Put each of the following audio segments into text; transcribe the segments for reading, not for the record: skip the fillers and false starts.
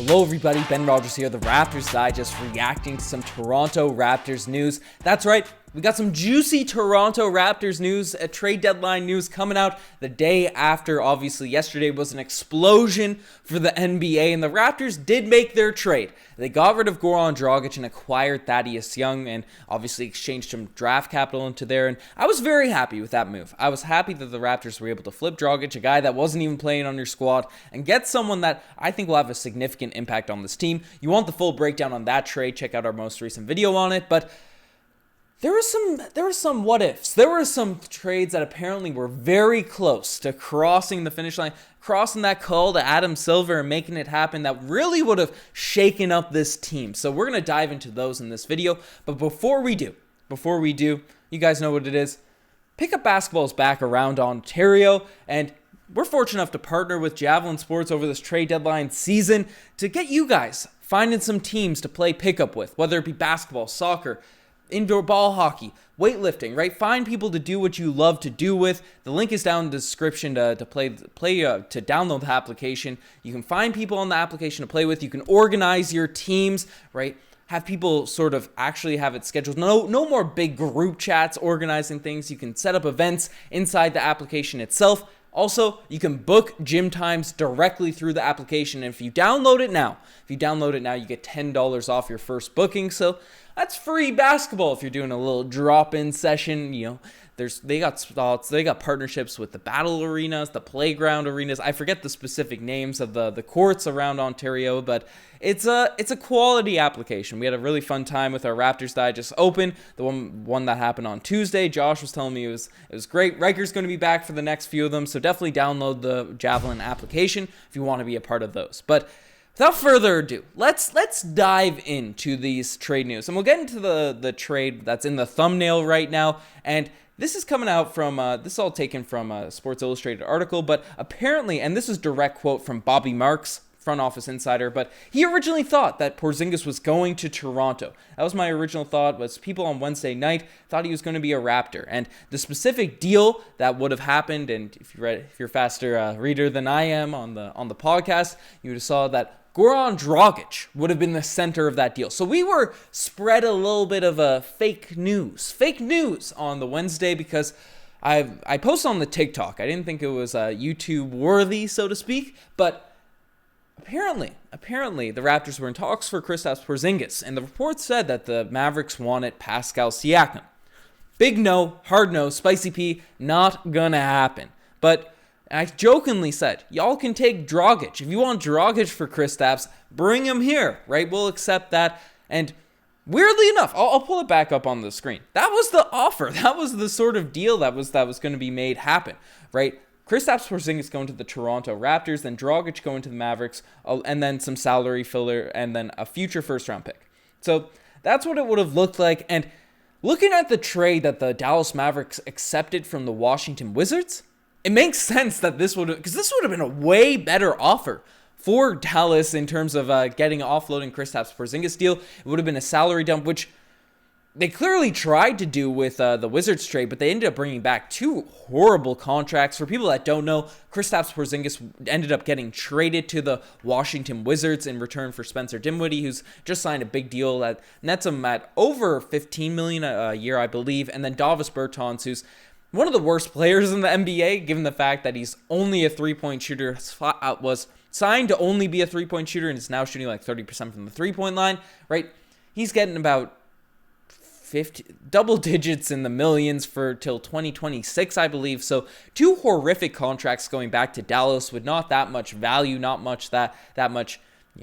Hello everybody, Ben Rogers here, the Raptors Digest, reacting to some Toronto Raptors news. That's right, we got some juicy Toronto Raptors news, a trade deadline news coming out the day after. Obviously, yesterday was an explosion for the NBA, and the Raptors did make their trade. They got rid of Goran Dragic and acquired Thaddeus Young, and obviously exchanged some draft capital into there, and I was very happy with that move. I was happy that the Raptors were able to flip Dragic, a guy that wasn't even playing on your squad, and get someone that I think will have a significant impact on this team. You want the full breakdown on that trade, check out our most recent video on it, but there were some what ifs. There were some trades that apparently were very close to crossing the finish line, crossing that call to Adam Silver and making it happen that really would have shaken up this team. So we're going to dive into those in this video. But before we do, you guys know what it is. Pickup Basketball is back around Ontario, and we're fortunate enough to partner with Javelin Sports over this trade deadline season to get you guys finding some teams to play pickup with, whether it be basketball, soccer, indoor ball hockey, weightlifting, right? Find people to do what you love to do with. The link is down in the description to download the application. You can find people on the application to play with. You can organize your teams, right? Have people sort of actually have it scheduled. No more big group chats organizing things. You can set up events inside the application itself. Also, you can book gym times directly through the application. And if you download it now, you get $10 off your first booking. So that's free basketball if you're doing a little drop-in session. You know, they got spots, they got partnerships with the battle arenas, the playground arenas. I forget the specific names of the courts around Ontario, but it's a quality application. We had a really fun time with our Raptors Digest Open, the one that happened on Tuesday. Josh was telling me it was great. Riker's going to be back for the next few of them, so definitely download the Javelin application if you want to be a part of those. But without further ado, let's dive into these trade news, and we'll get into the trade that's in the thumbnail right now. And this is coming out from this is all taken from a Sports Illustrated article, but apparently, and this is direct quote from Bobby Marks, front office insider, but he originally thought that Porzingis was going to Toronto. That was my original thought. Was people on Wednesday night thought he was going to be a Raptor, and the specific deal that would have happened, and if you're a faster reader than I am on the podcast, you would have saw that Goran Dragic would have been the center of that deal. So we were spread a little bit of a fake news on the Wednesday because I posted on the TikTok. I didn't think it was YouTube worthy, so to speak, but apparently the Raptors were in talks for Kristaps Porzingis, and the report said that the Mavericks wanted Pascal Siakam. Big no, hard no, spicy pea, not gonna happen. But I jokingly said, y'all can take Dragic. If you want Dragic for Kristaps, bring him here, right? We'll accept that. And weirdly enough, I'll pull it back up on the screen. That was the offer. That was the sort of deal that was going to be made happen, right? Kristaps Porzingis going to the Toronto Raptors, then Dragic going to the Mavericks, and then some salary filler, and then a future first-round pick. So that's what it would have looked like. And looking at the trade that the Dallas Mavericks accepted from the Washington Wizards, it makes sense that this would have been a way better offer for Dallas in terms of offloading Kristaps Porzingis deal. It would have been a salary dump, which they clearly tried to do with the Wizards trade, but they ended up bringing back two horrible contracts. For people that don't know, Kristaps Porzingis ended up getting traded to the Washington Wizards in return for Spencer Dinwiddie, who's just signed a big deal that nets him at over $15 million a year, I believe, and then Davis Bertans, who's one of the worst players in the NBA, given the fact that he's only a three-point shooter, was signed to only be a three-point shooter, and is now shooting like 30% from the three-point line, right? He's getting about double digits in the millions for till 2026, I believe. So two horrific contracts going back to Dallas with not that much value, not much that much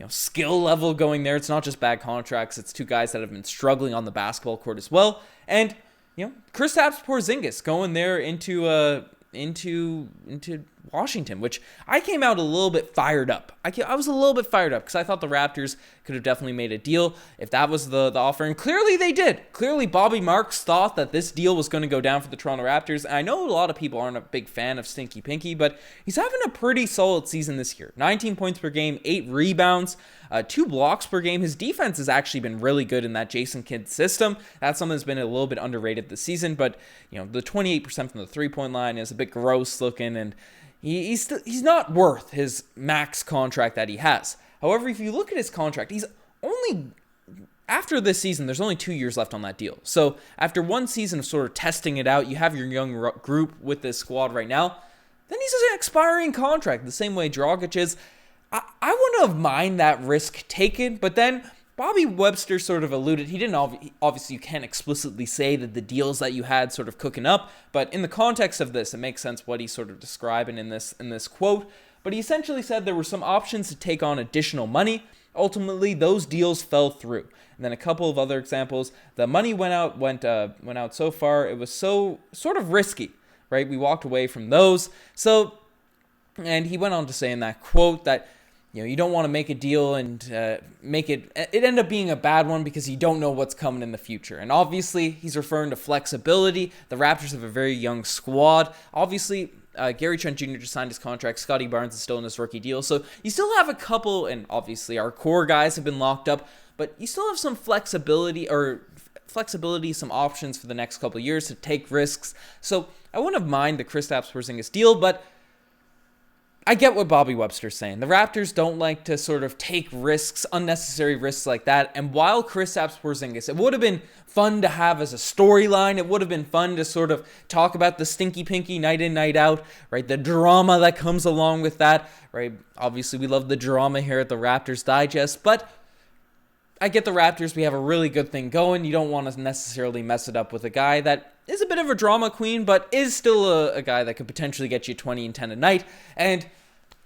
skill level going there. It's not just bad contracts. It's two guys that have been struggling on the basketball court as well. And Kristaps Porzingis going there into Washington, which I came out a little bit fired up. I was a little bit fired up because I thought the Raptors could have definitely made a deal if that was the offer, and clearly they did. Clearly Bobby Marks thought that this deal was going to go down for the Toronto Raptors. And I know a lot of people aren't a big fan of Stinky Pinky, but he's having a pretty solid season this year. 19 points per game, 8 rebounds, 2 blocks per game. His defense has actually been really good in that Jason Kidd system. That's something that's been a little bit underrated this season, but the 28% from the three-point line is a bit gross looking, and he's not worth his max contract that he has. However, if you look at his contract, he's only, after this season, there's only 2 years left on that deal. So after one season of sort of testing it out, you have your young group with this squad right now, then he's an expiring contract, the same way Dragic is. I wouldn't have mind that risk taken, but then Bobby Webster sort of alluded, he didn't, obviously you can't explicitly say that the deals that you had sort of cooking up, but in the context of this, it makes sense what he's sort of describing in this quote. But he essentially said there were some options to take on additional money. Ultimately, those deals fell through. And then a couple of other examples, the money went out so far, it was so sort of risky, right? We walked away from those. So, and he went on to say in that quote that, you don't want to make a deal and make it ended up being a bad one because you don't know what's coming in the future. And obviously, he's referring to flexibility. The Raptors have a very young squad. Obviously, Gary Trent Jr. just signed his contract. Scotty Barnes is still in his rookie deal. So you still have a couple, and obviously our core guys have been locked up, but you still have some flexibility, some options for the next couple of years to take risks. So I wouldn't have mind the Kristaps Porzingis deal, but I get what Bobby Webster's saying. The Raptors don't like to sort of take risks, unnecessary risks like that. And while Kristaps Porzingis, it would have been fun to have as a storyline. It would have been fun to sort of talk about the stinky pinky night in, night out, right? The drama that comes along with that, right? Obviously, we love the drama here at the Raptors Digest, but I get the Raptors. We have a really good thing going. You don't want to necessarily mess it up with a guy that is a bit of a drama queen, but is still a guy that could potentially get you 20 and 10 a night. And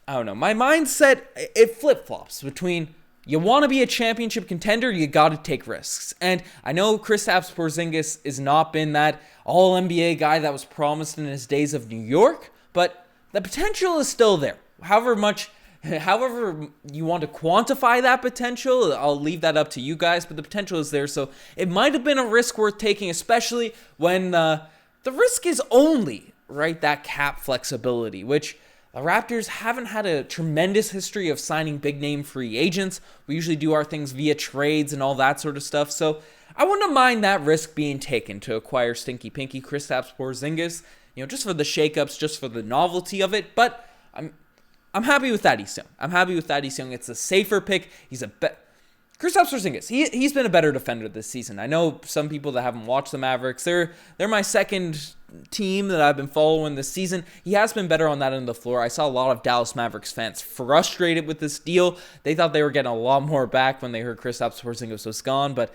I don't know, my mindset, it flip-flops between you want to be a championship contender, you got to take risks. And I know Kristaps Porzingis has not been that all-NBA guy that was promised in his days of New York, but the potential is still there. However you want to quantify that potential, I'll leave that up to you guys, but the potential is there. So it might have been a risk worth taking, especially when the risk is only, right, that cap flexibility, which the Raptors haven't had a tremendous history of signing big-name free agents. We usually do our things via trades and all that sort of stuff. So I wouldn't mind that risk being taken to acquire Stinky Pinky Kristaps Porzingis, just for the shakeups, just for the novelty of it. But I'm happy with Thaddeus Young. It's a safer pick. Kristaps Porzingis, he's been a better defender this season. I know some people that haven't watched the Mavericks, they're my second team that I've been following this season. He has been better on that end of the floor. I saw a lot of Dallas Mavericks fans frustrated with this deal. They thought they were getting a lot more back when they heard Kristaps Porzingis was gone, but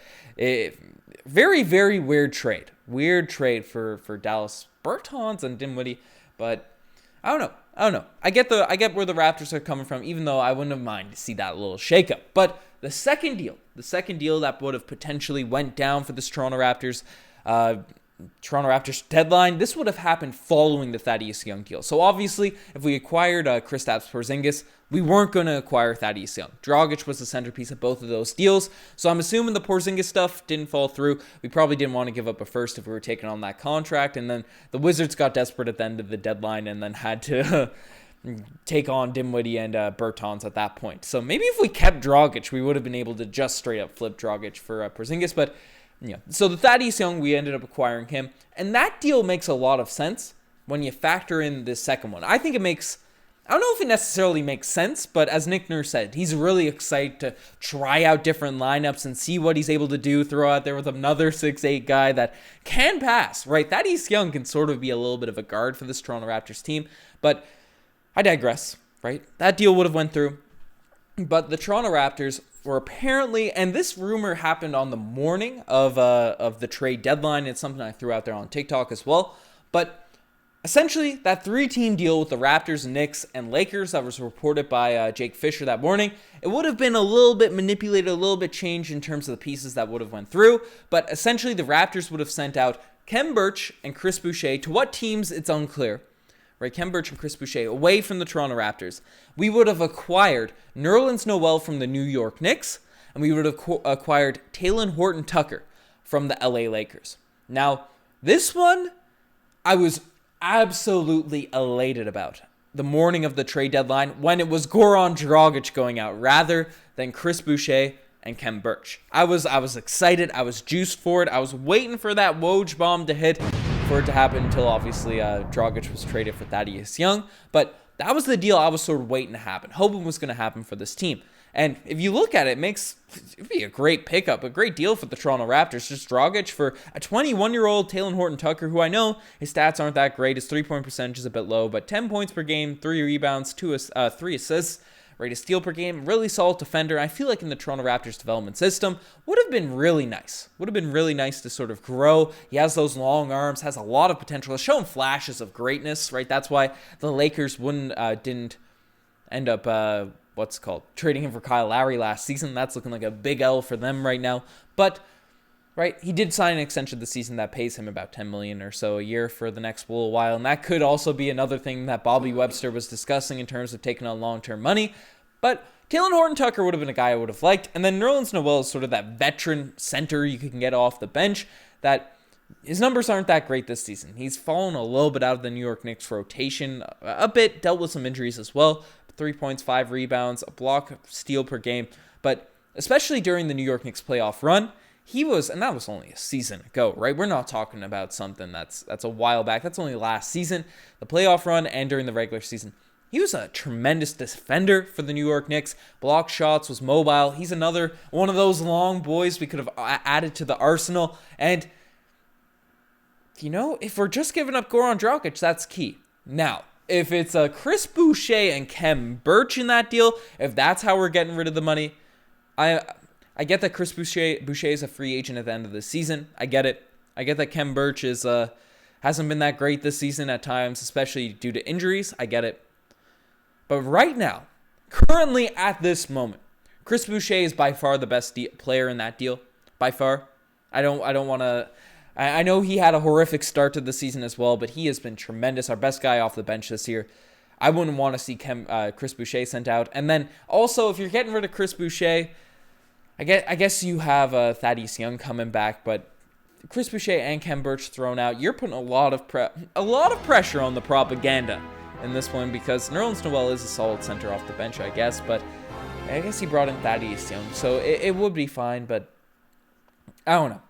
very, very weird trade. Weird trade for Dallas. Bertans and Dinwiddie, but I don't know. I get where the Raptors are coming from, even though I wouldn't have minded to see that little shakeup. But the second deal that would have potentially went down for this Toronto Raptors deadline, this would have happened following the Thaddeus Young deal. So obviously, if we acquired Kristaps Porzingis, we weren't going to acquire Thaddeus Young. Dragic was the centerpiece of both of those deals. So I'm assuming the Porzingis stuff didn't fall through. We probably didn't want to give up a first if we were taking on that contract. And then the Wizards got desperate at the end of the deadline and then had to take on Dinwiddie and Bertans at that point. So maybe if we kept Dragic, we would have been able to just straight up flip Dragic for Porzingis. But so the Thaddeus Young, we ended up acquiring him. And that deal makes a lot of sense when you factor in this second one. I don't know if it necessarily makes sense, but as Nick Nurse said, he's really excited to try out different lineups and see what he's able to do, throw out there with another 6'8" guy that can pass, right? Thaddeus Young can sort of be a little bit of a guard for this Toronto Raptors team, but I digress, right? That deal would have went through, but the Toronto Raptors were apparently, and this rumor happened on the morning of the trade deadline. It's something I threw out there on TikTok as well, but essentially, that 3-team deal with the Raptors, Knicks, and Lakers that was reported by Jake Fisher that morning, it would have been a little bit manipulated, a little bit changed in terms of the pieces that would have went through, but essentially the Raptors would have sent out Khem Birch and Chris Boucher to what teams, it's unclear, right? Khem Birch and Chris Boucher away from the Toronto Raptors. We would have acquired Nerlens Noel from the New York Knicks, and we would have acquired Talen Horton-Tucker from the LA Lakers. Now, this one, I was absolutely elated about the morning of the trade deadline when it was Goran Dragic going out rather than Chris Boucher and Khem Birch. I was excited. I was juiced for it. I was waiting for that Woj bomb to hit for it to happen until obviously Dragic was traded for Thaddeus Young. But that was the deal I was sort of waiting to happen, hoping was going to happen for this team. And if you look at it, it'd be a great pickup, a great deal for the Toronto Raptors. Just Dragic for a 21-year-old Talen Horton-Tucker, who I know his stats aren't that great. His three-point percentage is a bit low, but 10 points per game, 3 rebounds, 3 assists, rate of steal per game, really solid defender. I feel like in the Toronto Raptors development system would have been really nice. Would have been really nice to sort of grow. He has those long arms, has a lot of potential. Has shown flashes of greatness, right? That's why the Lakers didn't end up trading him for Kyle Lowry last season. That's looking like a big L for them right now. But right, he did sign an extension this season that pays him about $10 million or so a year for the next little while, and that could also be another thing that Bobby Webster was discussing in terms of taking on long-term money. But Talen Horton-Tucker would have been a guy I would have liked, and then Nerlens Noel is sort of that veteran center you can get off the bench that his numbers aren't that great this season. He's fallen a little bit out of the New York Knicks rotation, a bit, dealt with some injuries as well. 3 points, 5 rebounds, a block, steal per game. But especially during the New York Knicks playoff run, he was, and that was only a season ago, right? We're not talking about something that's a while back. That's only last season, the playoff run, and during the regular season. He was a tremendous defender for the New York Knicks. Blocked shots, was mobile. He's another one of those long boys we could have added to the arsenal. And, if we're just giving up Goran Dragic, that's key. Now, if it's Chris Boucher and Khem Birch in that deal, if that's how we're getting rid of the money, I get that Chris Boucher is a free agent at the end of the season. I get it. I get that Khem Birch hasn't been that great this season at times, especially due to injuries. I get it. But right now, currently at this moment, Chris Boucher is by far the best player in that deal. By far. I don't want to. I know he had a horrific start to the season as well, but he has been tremendous. Our best guy off the bench this year. I wouldn't want to see Chris Boucher sent out. And then also, if you're getting rid of Chris Boucher, I guess you have Thaddeus Young coming back, but Chris Boucher and Khem Birch thrown out, you're putting a lot of pressure on the propaganda in this one, because Nerlens Noel is a solid center off the bench, I guess, but I guess he brought in Thaddeus Young, so it would be fine, but I don't know.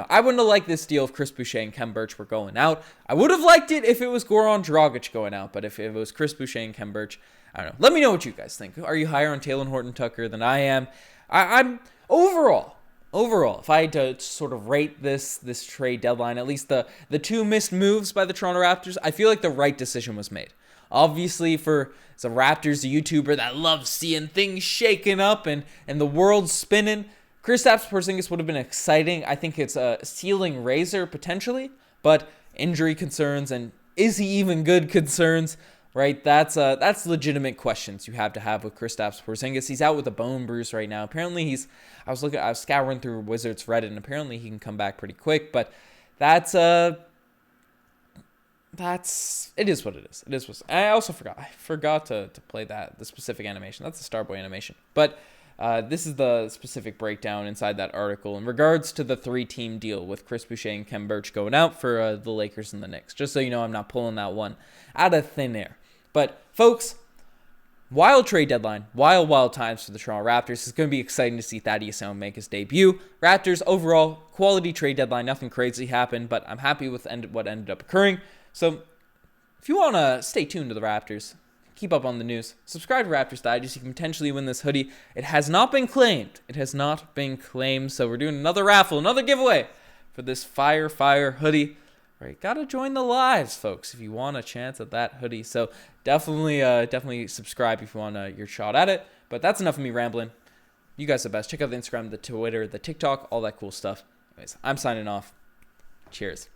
I wouldn't have liked this deal if Chris Boucher and Khem Birch were going out. I would have liked it if it was Goran Dragic going out, but if it was Chris Boucher and Khem Birch, I don't know. Let me know what you guys think. Are you higher on Talen Horton-Tucker than I am? I'm overall, if I had to sort of rate this trade deadline, at least the 2 missed moves by the Toronto Raptors, I feel like the right decision was made. Obviously, for as a Raptors YouTuber that loves seeing things shaking up and the world spinning, Kristaps Porzingis would have been exciting. I think it's a ceiling raiser potentially, but injury concerns and is he even good concerns, right? That's legitimate questions you have to have with Kristaps Porzingis. He's out with a bone bruise right now. Apparently I was scouring through Wizards Reddit, and apparently he can come back pretty quick, but it is what it is. It is what I also forgot to play the specific animation. That's the Starboy animation. But this is the specific breakdown inside that article in regards to the 3-team deal with Chris Boucher and Khem Birch going out for the Lakers and the Knicks. Just so you know, I'm not pulling that one out of thin air. But folks, wild trade deadline, wild times for the Toronto Raptors. It's going to be exciting to see Thaddeus Young make his debut. Raptors overall quality trade deadline. Nothing crazy happened, but I'm happy with what ended up occurring. So if you want to stay tuned to the Raptors, keep up on the news, subscribe to Raptors Digest. You can potentially win this hoodie. It has not been claimed. So we're doing another raffle, another giveaway for this fire hoodie. Right, gotta join the lives, folks, if you want a chance at that hoodie. So definitely subscribe if you want your shot at it. But that's enough of me rambling. You guys are the best. Check out the Instagram, the Twitter, the TikTok, all that cool stuff. Anyways, I'm signing off. Cheers.